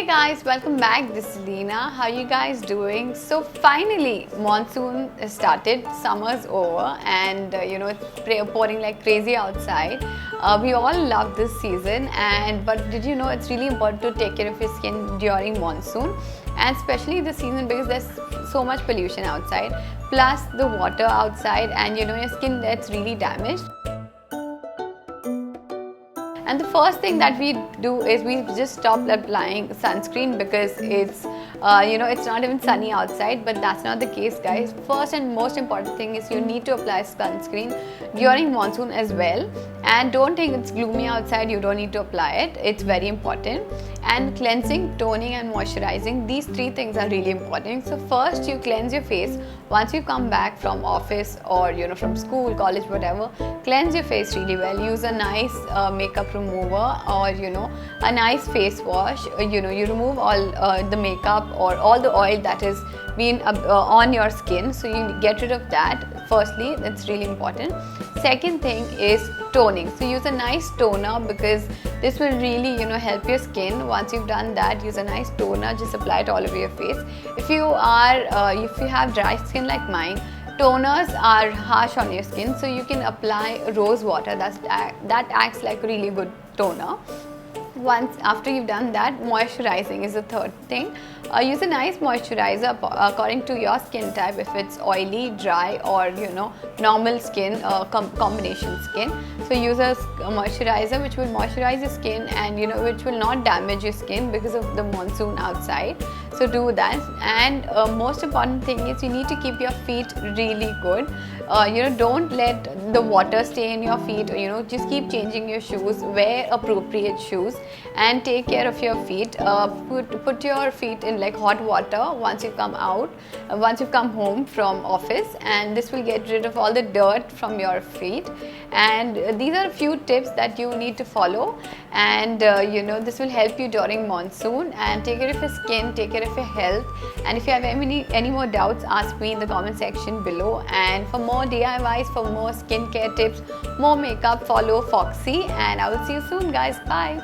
Guys, welcome back. This is Leena. How you guys doing? So finally monsoon has started, summer's over, and it's pouring like crazy outside. We all love this season, but did you know it's really important to take care of your skin during monsoon, and especially this season because there's so much pollution outside, plus the water outside, and your skin gets really damaged. And the first thing that we do is we just stop applying sunscreen because it's not even sunny outside, but that's not the case, guys. First and most important thing is you need to apply sunscreen during monsoon as well. And don't think it's gloomy outside, you don't need to apply it. It's very important. And cleansing, toning and moisturizing, these three things are really important. So first you cleanse your face once you come back from office or from school, college, whatever. Cleanse your face really well. Use a nice makeup remover or a nice face wash. You remove all the makeup or all the oil that has been on your skin, so you get rid of that. Firstly, that's really important. Second thing is toning. So use a nice toner because this will really help your skin. Once you've done that, use a nice toner, just apply it all over your face. If you have dry skin like mine, toners are harsh on your skin, so you can apply rose water. That acts like a really good toner. Once after you've done that, moisturizing is the third thing. Use a nice moisturizer according to your skin type, if it's oily, dry, or normal skin, combination skin. So use a moisturizer which will moisturize your skin and which will not damage your skin because of the monsoon outside. So do that. And most important thing is you need to keep your feet really good. Don't let the water stay in your feet. Just keep changing your shoes, wear appropriate shoes, and take care of your feet. Put your feet in like hot water once you come home from office, and this will get rid of all the dirt from your feet. And these are a few tips that you need to follow, and this will help you during monsoon. And take care of your skin, take care of your health, and if you have any more doubts, ask me in the comment section below. And for more DIYs, for more skincare tips, more makeup, follow Foxy, and I will see you soon, guys. Bye.